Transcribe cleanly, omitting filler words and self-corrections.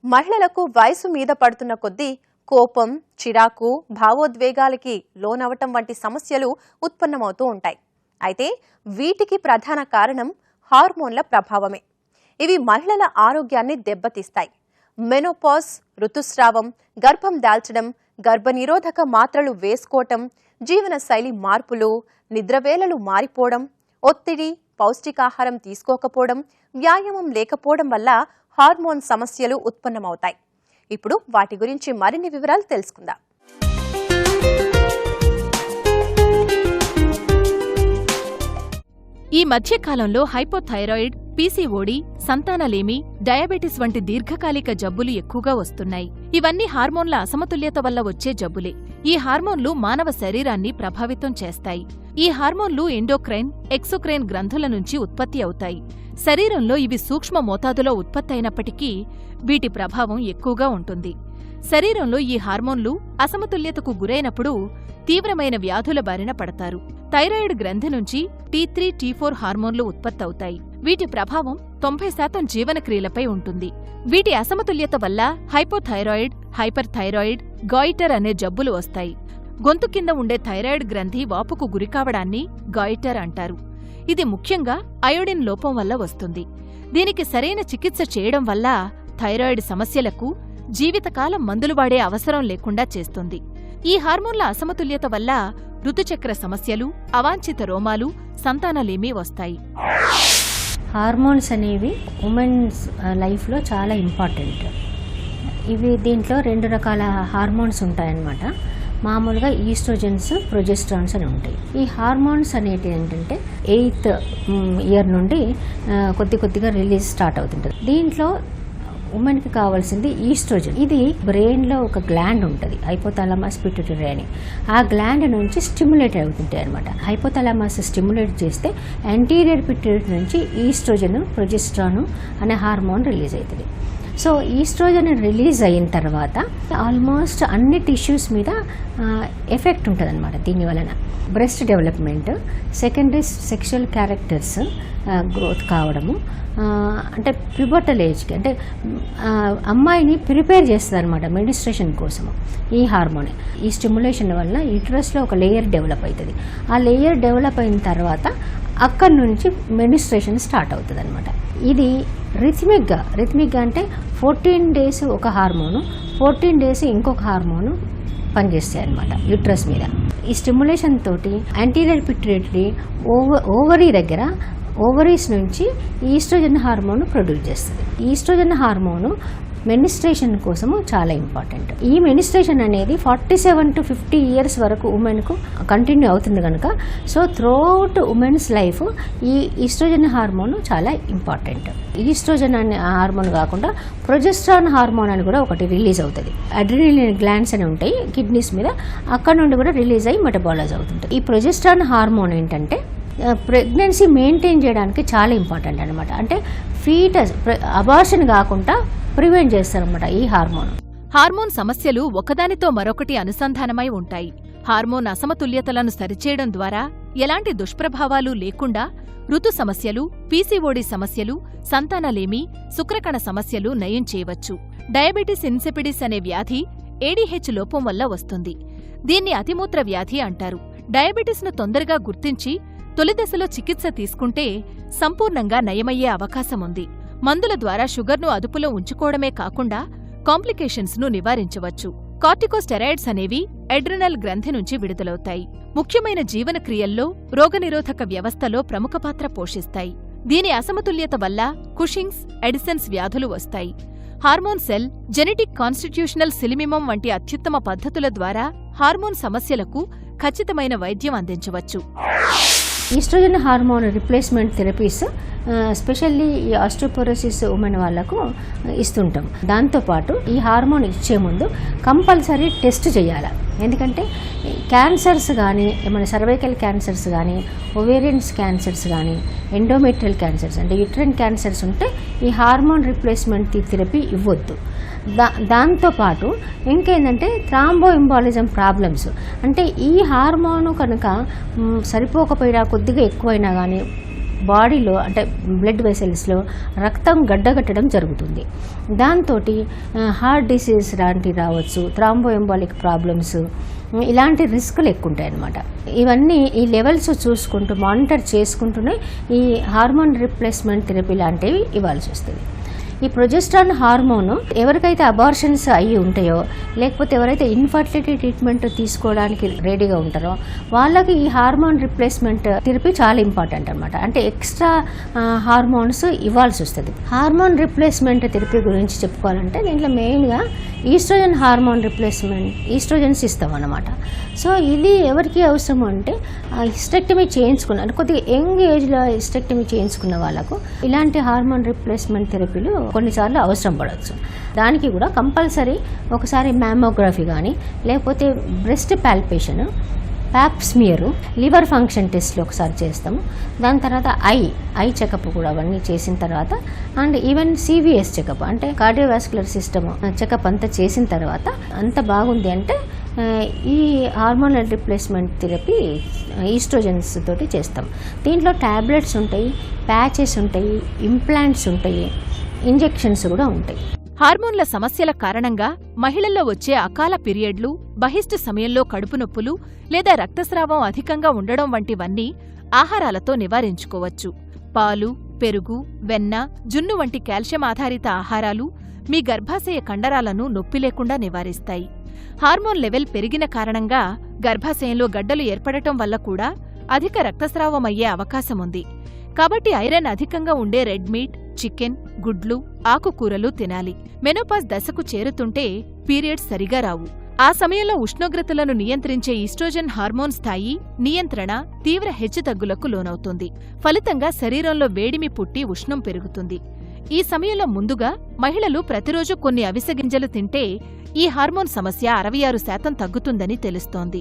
మహిళలకు వయసు మీద పడుతున్న కొద్దీ కోపం, చిరాకు, భావోద్వేగాలకి లోనవటం వంటి సమస్యలు ఉత్పన్నమవుతూ ఉంటాయి. అయితే వీటికి ప్రధాన కారణం హార్మోన్ల ప్రభావమే. ఇవి మహిళల ఆరోగ్యాన్ని దెబ్బతీస్తాయి. మెనోపాజ్, ఋతుస్రావం, గర్భం దాల్చడం, గర్భనిరోధక మాత్రలు వేసుకోవటం, జీవనశైలి మార్పులు, నిద్రవేళలు మారిపోవడం, ఒత్తిడి, పౌష్టికాహారం తీసుకోకపోవడం, వ్యాయామం లేకపోవడం వల్ల హార్మోన్ సమస్యలు ఉత్పన్నమవుతాయి. ఇప్పుడు వాటి గురించి మరిన్ని వివరాలు తెలుసుకుందాం. ఈ మధ్యకాలంలో హైపోథైరాయిడ్, పీసీఓడి, సంతానలేమి, డయాబెటిస్ వంటి దీర్ఘకాలిక జబ్బులు ఎక్కువగా వస్తున్నాయి. ఇవన్నీ హార్మోన్ల అసమతుల్యత వల్ల వచ్చే జబ్బులే. ఈ హార్మోన్లు మానవ శరీరాన్ని ప్రభావితం చేస్తాయి. ఈ హార్మోన్లు ఎండోక్రైన్, ఎక్సోక్రైన్ గ్రంథుల నుంచి ఉత్పత్తి అవుతాయి. శరీరంలో ఇవి సూక్ష్మ మోతాదులో ఉత్పత్తి అయినప్పటికీ వీటి ప్రభావం ఎక్కువగా ఉంటుంది. శరీరంలో ఈ హార్మోన్లు అసమతుల్యతకు గురైనప్పుడు తీవ్రమైన వ్యాధుల బారిన పడతారు. థైరాయిడ్ గ్రంథి నుంచి T3, T4 హార్మోన్లు ఉత్పత్తవుతాయి. వీటి ప్రభావం 90% జీవనక్రియలపై ఉంటుంది. వీటి అసమతుల్యత వల్ల హైపోథైరాయిడ్, హైపర్ థైరాయిడ్, గాయిటర్ అనే జబ్బులు వస్తాయి. గొంతు కింద ఉండే థైరాయిడ్ గ్రంథి వాపుకు గురికావడాన్ని గాయిటర్ అంటారు. ఇది ముఖ్యంగా అయోడిన్ లోపం వల్ల వస్తుంది. దీనికి సరైన చికిత్స చేయడం వల్ల థైరాయిడ్ సమస్యలకు జీవితకాలం మందులు వాడే అవసరం లేకుండా చేస్తుంది. ఈ హార్మోన్ల అసమతుల్యత వల్ల ఋతుచక్ర సమస్యలు, అవాంఛిత రోమాలు, సంతానలేమి వస్తాయి. హార్మోన్స్ అనేవి ఉమెన్స్ లైఫ్లో చాలా ఇంపార్టెంట్. దీంట్లో 2 రకాల హార్మోన్స్ ఉంటాయన్నమాట. మామూలుగా ఈస్ట్రోజన్స్, ప్రొజెస్ట్రాన్స్ అని ఉంటాయి. ఈ హార్మోన్స్ అనేవి ఏంటంటే 8th ఇయర్ నుండి కొద్దిగా రిలీజ్ స్టార్ట్ అవుతుంటుంది. దీంట్లో ఉమెన్కి కావాల్సింది ఈస్ట్రోజన్. ఇది బ్రెయిన్లో ఒక గ్లాండ్ ఉంటుంది, హైపోథాలమస్ పిట్యూటరీ అని. ఆ గ్లాండ్ నుంచి స్టిమ్యులేట్ అవుతుంటాయి అనమాట. హైపోథాలమస్ స్టిమ్యులేట్ చేస్తే యాంటీరియర్ పిట్యూటరీ నుంచి ఈస్ట్రోజన్, ప్రొజెస్ట్రాన్ అనే హార్మోన్ రిలీజ్ అవుతుంది. సో ఈస్ట్రోజన్ రిలీజ్ అయిన తర్వాత ఆల్మోస్ట్ అన్ని టిష్యూస్ మీద ఎఫెక్ట్ ఉంటుంది అనమాట. దీనివలన breast development, secondary sexual characters growth కావడము, అంటే ప్యూబర్టల్ ఏజ్కి, అంటే అమ్మాయిని ప్రిపేర్ చేస్తుంది అనమాట మెనిస్ట్రేషన్ కోసము ఈ హార్మోన్. ఈ స్టిమ్యులేషన్ వల్ల యూటరస్లో ఒక లేయర్ డెవలప్ అవుతుంది. ఆ లేయర్ డెవలప్ అయిన తర్వాత అక్కడి నుంచి మెనిస్ట్రేషన్ స్టార్ట్ అవుతుంది అనమాట. ఇది రిథమిక్గా అంటే 14 days ఒక హార్మోను, 14 days ఇంకొక హార్మోను పనిచేస్తాయి అనమాట యూట్రస్ మీద. ఈ స్టిమ్యులేషన్ తోటి యాంటీరియర్ పిట్యూటరీ ఓవరీ దగ్గర, ఓవరీస్ నుంచి ఈస్ట్రోజన్ హార్మోన్ ప్రొడ్యూస్ చేస్తుంది. ఈస్ట్రోజన్ హార్మోను మెనిస్ట్రేషన్ కోసము చాలా ఇంపార్టెంట్. ఈ మెనిస్ట్రేషన్ అనేది 47 to 50 years వరకు ఉమెన్కు కంటిన్యూ అవుతుంది కనుక, సో త్రూఅవుట్ ఉమెన్స్ లైఫ్ ఈ ఈస్ట్రోజన్ హార్మోన్ చాలా ఇంపార్టెంట్. ఈస్ట్రోజన్ అనే హార్మోన్ కాకుండా ప్రొజెస్ట్రాన్ హార్మోన్ అని కూడా ఒకటి రిలీజ్ అవుతుంది. అడ్రినలిన్ గ్లాండ్స్ అని ఉంటాయి కిడ్నీస్ మీద, అక్కడ నుండి కూడా రిలీజ్ అయ్యి మెటబాలైజ్ అవుతుంటుంది. ఈ ప్రొజెస్ట్రాన్ హార్మోన్ ఏంటంటే ప్రెగ్నెన్సీ మెయింటైన్ చేయడానికి చాలా ఇంపార్టెంట్ అనమాట. అంటే ఫీటస్ అబార్షన్ కాకుండా ప్రివెంట్ చేస్తారన్నమాట ఈ హార్మోన్. హార్మోన్ సమస్యలు ఒకదానితో మరొకటి అనుసంధానమై ఉంటాయి. హార్మోన్ అసమతుల్యతలను సరిచేయడం ద్వారా ఎలాంటి దుష్ప్రభావాలు లేకుండా ఋతు సమస్యలు, పీసీఓడి సమస్యలు, సంతానలేమి, శుక్రకణ సమస్యలు నయం చేయవచ్చు. డయాబెటిస్ ఇన్సిపిడిస్ అనే వ్యాధి ఏడీహెచ్ లోపం వల్ల వస్తుంది. దీన్ని అతిమూత్ర వ్యాధి అంటారు. డయాబెటిస్ను తొందరగా గుర్తించి తొలిదశలో చికిత్స తీసుకుంటే సంపూర్ణంగా నయమయ్యే అవకాశముంది. మందుల ద్వారా షుగర్ను అదుపులో ఉంచుకోవడమే కాకుండా కాంప్లికేషన్స్ను నివారించవచ్చు. కార్టికోస్టెరాయిడ్స్ అనేవి అడ్రినల్ గ్రంథి నుంచి విడుదలవుతాయి. ముఖ్యమైన జీవన క్రియల్లో, రోగనిరోధక వ్యవస్థలో ప్రముఖ పాత్ర పోషిస్తాయి. దీని అసమతుల్యత వల్ల కుషింగ్స్, ఎడిసన్స్ వ్యాధులు వస్తాయి. హార్మోన్ సెల్, జెనెటిక్ కాన్స్టిట్యూషనల్ సిలిమిమం వంటి అత్యుత్తమ పద్ధతుల ద్వారా హార్మోన్ సమస్యలకు ఖచ్చితమైన వైద్యం అందించవచ్చు. Oestrogen hormone replacement therapies specially ఈ ఆస్టియోపోరోసిస్ ఉమెన్ వాళ్ళకు ఇస్తుంటాం. దాంతోపాటు ఈ హార్మోన్ ఇచ్చే ముందు కంపల్సరీ టెస్ట్ చేయాలి. ఎందుకంటే క్యాన్సర్స్ కానీ, ఏమైనా సర్వైకల్ క్యాన్సర్స్ కానీ, ఒవేరియన్స్ క్యాన్సర్స్ కానీ, ఎండోమెట్రియల్ క్యాన్సర్స్ అంటే యూట్రైన్ క్యాన్సర్స్ ఉంటే ఈ హార్మోన్ రిప్లేస్మెంట్ థెరపీ ఇవ్వద్దు. దాంతోపాటు ఇంకేంటంటే థ్రాంబో ఎంబాలిజం ప్రాబ్లమ్స్, అంటే ఈ హార్మోను కనుక సరిపోకపోయినా, కొద్దిగా ఎక్కువైనా కానీ బాడీలో అంటే బ్లడ్ వెసల్స్లో రక్తం గడ్డగట్టడం జరుగుతుంది. దాంతో హార్ట్ డిసీజ్ లాంటివి రావచ్చు, థ్రాంబోఎంబాలిక్ ప్రాబ్లమ్స్, ఇలాంటి రిస్కులు ఎక్కువ ఉంటాయి అన్నమాట. ఇవన్నీ ఈ లెవెల్స్ చూసుకుంటూ మానిటర్ చేసుకుంటూనే ఈ హార్మోన్ రీప్లేస్మెంట్ థెరపీ లాంటివి ఇవ్వాల్సి వస్తుంది. ఈ ప్రొజెస్ట్రాన్ హార్మోన్ ఎవరికైతే అబార్షన్స్ అయ్యి ఉంటాయో, లేకపోతే ఎవరైతే ఇన్ఫర్టిలిటీ ట్రీట్మెంట్ తీసుకోవడానికి రెడీగా ఉంటారో వాళ్ళకి ఈ హార్మోన్ రిప్లేస్మెంట్ థెరపీ చాలా ఇంపార్టెంట్ అనమాట. అంటే ఎక్స్ట్రా హార్మోన్స్ ఇవ్వాల్సి వస్తుంది. హార్మోన్ రిప్లేస్మెంట్ థెరపీ గురించి చెప్పుకోవాలంటే దీంట్లో మెయిన్గా ఈస్ట్రోజన్ హార్మోన్ రిప్లేస్మెంట్, ఈస్ట్రోజన్స్ ఇస్తాం అన్నమాట. సో ఇది ఎవరికి అవసరం అంటే హిస్టెక్టమీ చేయించుకున్న అంటే కొద్దిగా యంగ్ ఏజ్లో హిస్టెక్టమీ చేయించుకున్న వాళ్ళకు ఇలాంటి హార్మోన్ రిప్లేస్మెంట్ థెరపీలు కొన్నిసార్లు అవసరం పడవచ్చు. దానికి కూడా కంపల్సరీ ఒకసారి మ్యామోగ్రఫీ కానీ, లేకపోతే breast palpation, pap smear, liver function టెస్ట్లు ఒకసారి చేస్తాము. దాని తర్వాత ఐ చెకప్ కూడా అవన్నీ చేసిన తర్వాత, అండ్ ఈవెన్ సివిఎస్ చెకప్ అంటే కార్డియోవాస్కులర్ సిస్టమ్ చెకప్ అంతా చేసిన తర్వాత అంత బాగుంది అంటే ఈ హార్మోనల్ రిప్లేస్మెంట్ థెరపీ ఈస్ట్రోజన్స్ తోటి చేస్తాం. దీంట్లో ట్యాబ్లెట్స్ ఉంటాయి, ప్యాచెస్ ఉంటాయి, ఇంప్లాంట్స్ ఉంటాయి, ఇంజెక్షన్స్ కూడా ఉంటాయి. హార్మోన్ల సమస్యల కారణంగా మహిళల్లో వచ్చే అకాల పీరియడ్లు, బహిష్టు సమయంలో కడుపు నొప్పులు లేదా రక్తస్రావం అధికంగా ఉండడం వంటివన్నీ ఆహారాలతో నివారించుకోవచ్చు. పాలు, పెరుగు, వెన్న, జున్ను వంటి కాల్షియం ఆధారిత ఆహారాలు మీ గర్భాశయ కండరాలను నొప్పి లేకుండా నివారిస్తాయి. హార్మోన్ లెవెల్ పెరిగిన కారణంగా గర్భాశయంలో గడ్డలు ఏర్పడటం వల్ల కూడా అధిక రక్తస్రావం అయ్యే అవకాశముంది. కాబట్టి ఐరన్ అధికంగా ఉండే రెడ్ మీట్, చికెన్, గుడ్లు, ఆకుకూరలు తినాలి. మెనోపాజ్ దశకు చేరుతుంటే పీరియడ్స్ సరిగా రావు. ఆ సమయంలో ఉష్ణోగ్రతలను నియంత్రించే ఈస్ట్రోజన్ హార్మోన్ స్థాయి నియంత్రణ తీవ్ర హెచ్చుతగ్గులకు లోనవుతుంది. ఫలితంగా శరీరంలో వేడిమి పుట్టి ఉష్ణం పెరుగుతుంది. ఈ సమయంలో ముందుగా మహిళలు ప్రతిరోజు కొన్ని అవిసె గింజలు తింటే ఈ హార్మోన్ సమస్య 66% తగ్గుతుందని తెలుస్తోంది.